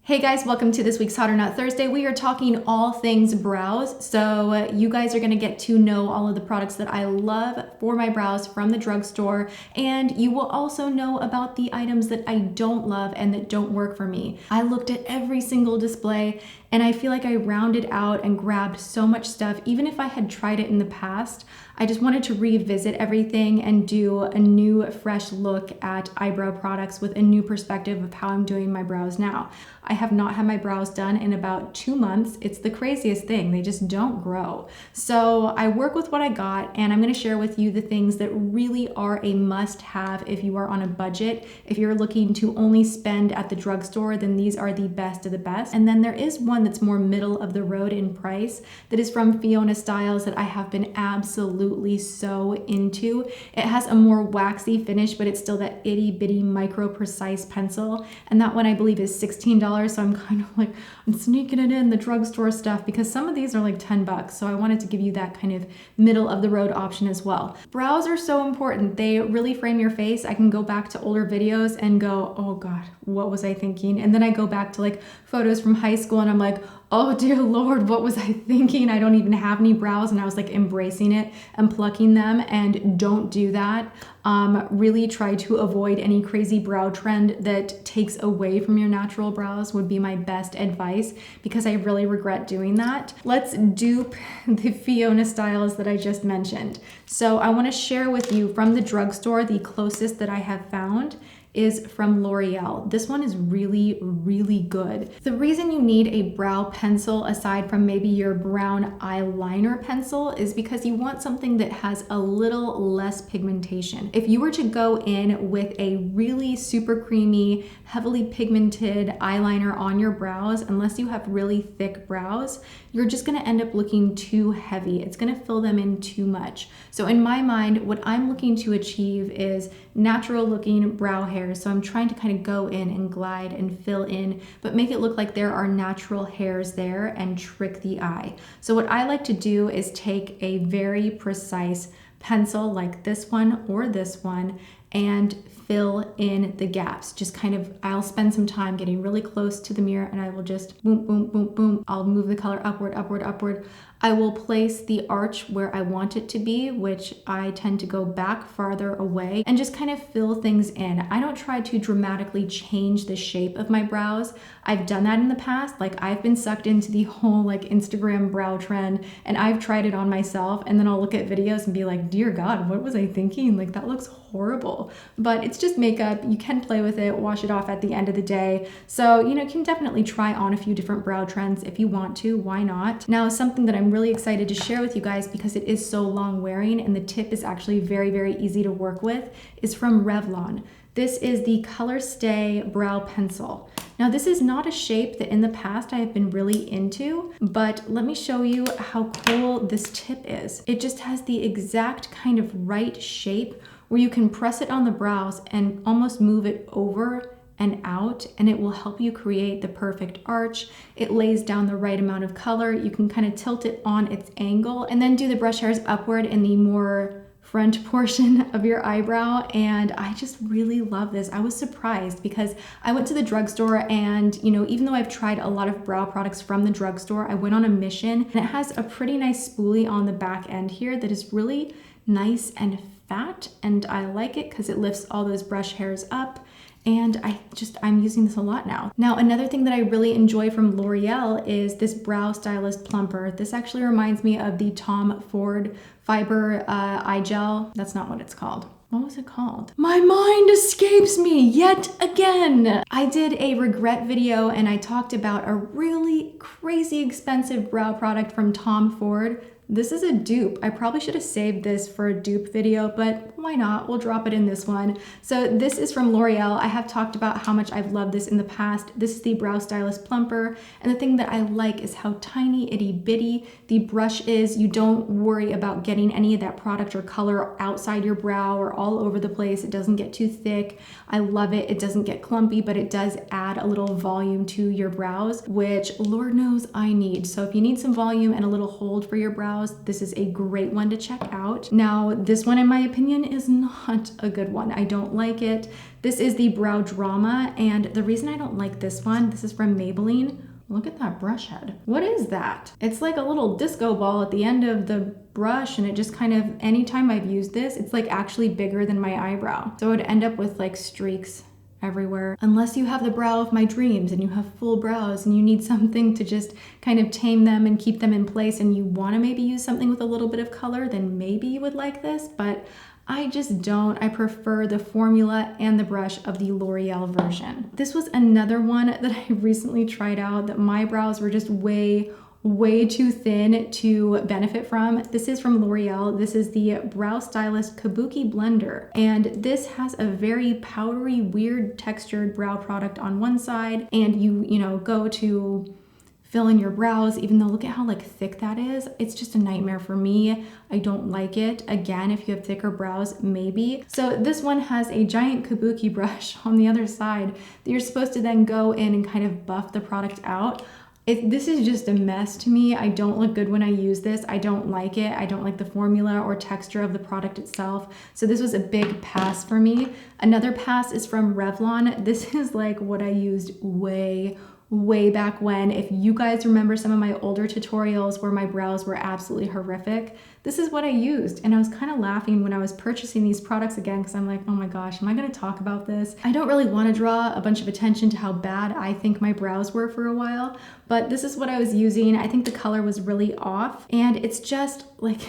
Hey guys, welcome to this week's Hot or Not Thursday. We are talking all things brows. So you guys are gonna get to know all of the products that I love for my brows from the drugstore, and you will also know about the items that I don't love and that don't work for me. I looked at every single display and I feel like I rounded out and grabbed so much stuff. Even if I had tried it in the past, I just wanted to revisit everything and do a new, fresh look at eyebrow products with a new perspective of how I'm doing my brows now. I have not had my brows done in about 2 months. It's the craziest thing. They just don't grow. So I work with what I got, and I'm gonna share with you the things that really are a must-have if you are on a budget. If you're looking to only spend at the drugstore, then these are the best of the best. And then there is one that's more middle of the road in price that is from Fiona Styles that I have been absolutely so into. It has a more waxy finish, but it's still that itty bitty micro precise pencil. And that one I believe is $16. So I'm kind of like, I'm sneaking it in the drugstore stuff because some of these are like 10 bucks. So I wanted to give you that kind of middle of the road option as well. Brows are so important. They really frame your face. I can go back to older videos and go, oh God, what was I thinking? And then I go back to like photos from high school and I'm like, oh dear Lord, what was I thinking? I don't even have any brows. And I was like embracing it and plucking them, and don't do that. Really try to avoid any crazy brow trend that takes away from your natural brows would be my best advice, because I really regret doing that. Let's dupe the Fiona Styles that I just mentioned. So I want to share with you from the drugstore, the closest that I have found is from L'Oreal. This one is really, really good. The reason you need a brow pencil aside from maybe your brown eyeliner pencil is because you want something that has a little less pigmentation. If you were to go in with a really super creamy, heavily pigmented eyeliner on your brows, unless you have really thick brows, you're just gonna end up looking too heavy. It's gonna fill them in too much. So in my mind, what I'm looking to achieve is natural looking brow hairs. So I'm trying to kind of go in and glide and fill in, but make it look like there are natural hairs there and trick the eye. So what I like to do is take a very precise pencil like this one or this one and fill in the gaps. Just kind of, I'll spend some time getting really close to the mirror and I will just boom, boom, boom, boom. I'll move the color upward, upward, upward. I will place the arch where I want it to be, which I tend to go back farther away, and just kind of fill things in. I don't try to dramatically change the shape of my brows. I've done that in the past. Like I've been sucked into the whole like Instagram brow trend and I've tried it on myself, and then I'll look at videos and be like, dear God, what was I thinking? Like that looks horrible. But it's just makeup. You can play with it, wash it off at the end of the day. So, you can definitely try on a few different brow trends if you want to. Why not? Now, something that I'm really excited to share with you guys, because it is so long wearing and the tip is actually very, very easy to work with, is from Revlon. This is the Color Stay Brow Pencil. Now, this is not a shape that in the past I have been really into, but let me show you how cool this tip is. It just has the exact kind of right shape where you can press it on the brows and almost move it over and out, and it will help you create the perfect arch. It lays down the right amount of color. You can kind of tilt it on its angle and then do the brush hairs upward in the more front portion of your eyebrow, and I just really love this. I was surprised because I went to the drugstore and, even though I've tried a lot of brow products from the drugstore, I went on a mission, and it has a pretty nice spoolie on the back end here that is really nice and fat, and I like it because it lifts all those brush hairs up. And I'm using this a lot now. Now, another thing that I really enjoy from L'Oreal is this Brow Stylist Plumper. This actually reminds me of the Tom Ford Fiber Eye Gel. That's not what it's called. What was it called? My mind escapes me yet again. I did a regret video and I talked about a really crazy expensive brow product from Tom Ford. This is a dupe. I probably should have saved this for a dupe video, but why not? We'll drop it in this one. So this is from L'Oreal. I have talked about how much I've loved this in the past. This is the Brow Stylist Plumper. And the thing that I like is how tiny, itty bitty the brush is. You don't worry about getting any of that product or color outside your brow or all over the place. It doesn't get too thick. I love it. It doesn't get clumpy, but it does add a little volume to your brows, which Lord knows I need. So if you need some volume and a little hold for your brows, brows, this is a great one to check out. Now, this one in my opinion is not a good one. I don't like it. This is the Brow Drama, and the reason I don't like this one, this is from Maybelline. Look at that brush head. What is that? It's like a little disco ball at the end of the brush, and it just kind of, anytime I've used this, it's like actually bigger than my eyebrow. So it would end up with like streaks everywhere. Unless you have the brow of my dreams and you have full brows and you need something to just kind of tame them and keep them in place, and you want to maybe use something with a little bit of color, then maybe you would like this, but I just don't. I prefer the formula and the brush of the L'Oreal version. This was another one that I recently tried out that my brows were just way too thin to benefit from. This is from L'Oreal. This is the Brow Stylist Kabuki Blender. And this has a very powdery, weird textured brow product on one side, and you know, go to fill in your brows, even though look at how like thick that is. It's just a nightmare for me. I don't like it. Again, if you have thicker brows, maybe. So this one has a giant kabuki brush on the other side that you're supposed to then go in and kind of buff the product out. This is just a mess to me. I don't look good when I use this. I don't like it. I don't like the formula or texture of the product itself. So this was a big pass for me. Another pass is from Revlon. This is like what I used way back when. If you guys remember some of my older tutorials where my brows were absolutely horrific, this is what I used. And I was kind of laughing when I was purchasing these products again, because I'm like, oh my gosh, am I going to talk about this? I don't really want to draw a bunch of attention to how bad I think my brows were for a while, but this is what I was using. I think the color was really off, and it's just like,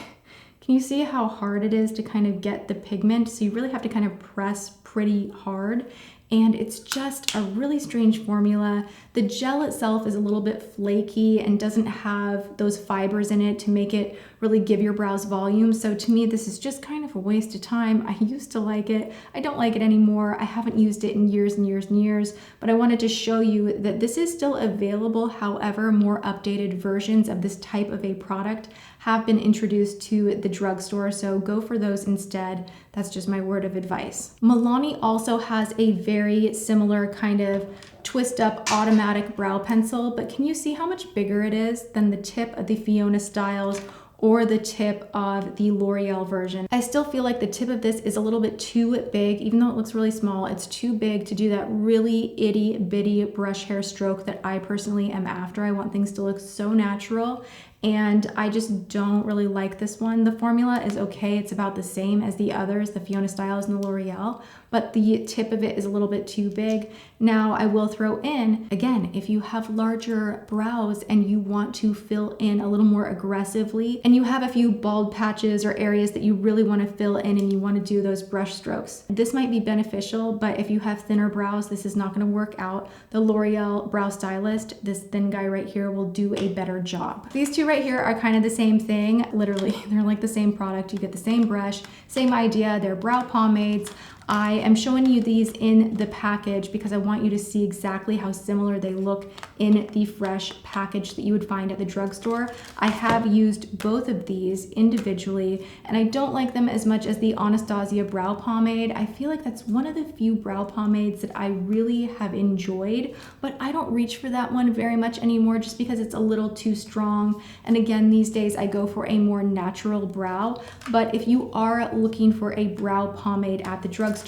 can you see how hard it is to kind of get the pigment? So you really have to kind of press pretty hard. And it's just a really strange formula. The gel itself is a little bit flaky and doesn't have those fibers in it to make it really give your brows volume. So to me, this is just kind of a waste of time. I used to like it. I don't like it anymore. I haven't used it in years and years and years, but I wanted to show you that this is still available. However, more updated versions of this type of a product have been introduced to the drugstore, so go for those instead. That's just my word of advice. Milani also has a very similar kind of twist up automatic brow pencil, but can you see how much bigger it is than the tip of the Fiona Styles or the tip of the L'Oreal version? I still feel like the tip of this is a little bit too big. Even though it looks really small, it's too big to do that really itty bitty brush hair stroke that I personally am after. I want things to look so natural, and I just don't really like this one. The formula is okay. It's about the same as the others, the Fiona Styles and the L'Oreal, but the tip of it is a little bit too big. Now, I will throw in, again, if you have larger brows and you want to fill in a little more aggressively, and you have a few bald patches or areas that you really want to fill in and you want to do those brush strokes, this might be beneficial, but if you have thinner brows, this is not going to work out. The L'Oreal Brow Stylist, this thin guy right here, will do a better job. These two right here are kind of the same thing. Literally, they're like the same product. You get the same brush, same idea. They're brow pomades. I am showing you these in the package because I want you to see exactly how similar they look in the fresh package that you would find at the drugstore. I have used both of these individually, and I don't like them as much as the Anastasia brow pomade. I feel like that's one of the few brow pomades that I really have enjoyed, but I don't reach for that one very much anymore just because it's a little too strong. And again, these days I go for a more natural brow. But if you are looking for a brow pomade at the drugstore,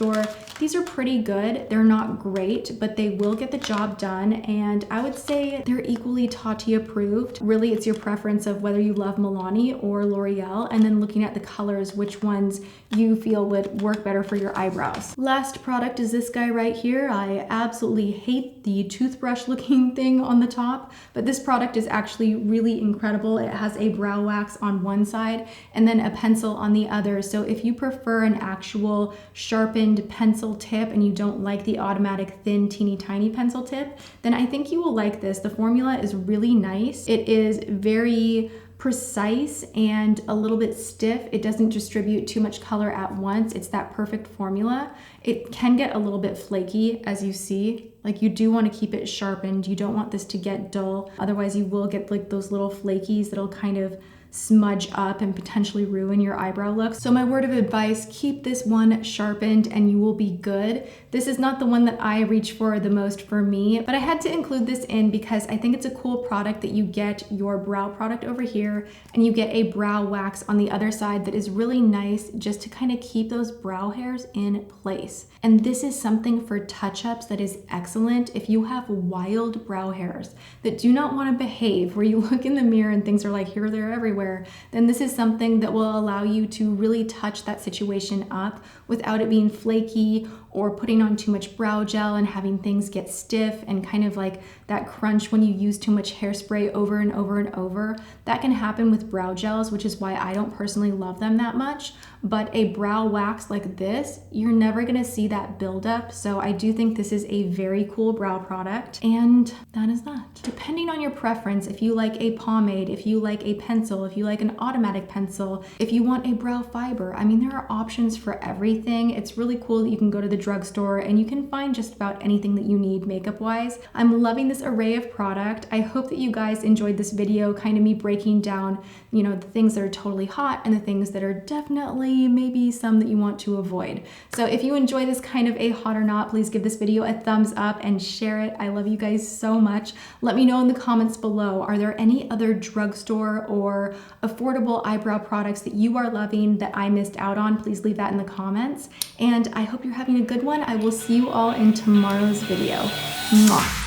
these are pretty good. They're not great, but they will get the job done, and I would say they're equally Tati approved. Really, it's your preference of whether you love Milani or L'Oreal, and then looking at the colors, which ones you feel would work better for your eyebrows. Last product is this guy right here. I absolutely hate the toothbrush looking thing on the top, but this product is actually really incredible. It has a brow wax on one side and then a pencil on the other. So if you prefer an actual sharpened pencil tip and you don't like the automatic thin teeny tiny pencil tip, then I think you will like this. The formula is really nice. It is very precise and a little bit stiff. It doesn't distribute too much color at once. It's that perfect formula. It can get a little bit flaky, as you see. Like, you do want to keep it sharpened. You don't want this to get dull. Otherwise you will get like those little flakies that'll kind of smudge up and potentially ruin your eyebrow look. So my word of advice, keep this one sharpened and you will be good. This is not the one that I reach for the most for me, but I had to include this in because I think it's a cool product that you get your brow product over here and you get a brow wax on the other side that is really nice just to kind of keep those brow hairs in place. And this is something for touch-ups that is excellent if you have wild brow hairs that do not want to behave, where you look in the mirror and things are like here, there, everywhere. Then this is something that will allow you to really touch that situation up without it being flaky or putting on too much brow gel and having things get stiff and kind of like that crunch when you use too much hairspray over and over and over. That can happen with brow gels, which is why I don't personally love them that much. But a brow wax like this, you're never gonna see that buildup. So I do think this is a very cool brow product, and that is that. Depending on your preference, if you like a pomade, if you like a pencil, if you like an automatic pencil, if you want a brow fiber, I mean, there are options for everything. It's really cool that you can go to the drugstore and you can find just about anything that you need makeup wise. I'm loving this array of product. I hope that you guys enjoyed this video, kind of me breaking down, you know, the things that are totally hot and the things that are definitely maybe some that you want to avoid. So if you enjoy this kind of a hot or not, please give this video a thumbs up and share it. I love you guys so much. Let me know in the comments below, are there any other drugstore or affordable eyebrow products that you are loving that I missed out on? Please leave that in the comments. And I hope you're having a good one. I will see you all in tomorrow's video. Mwah.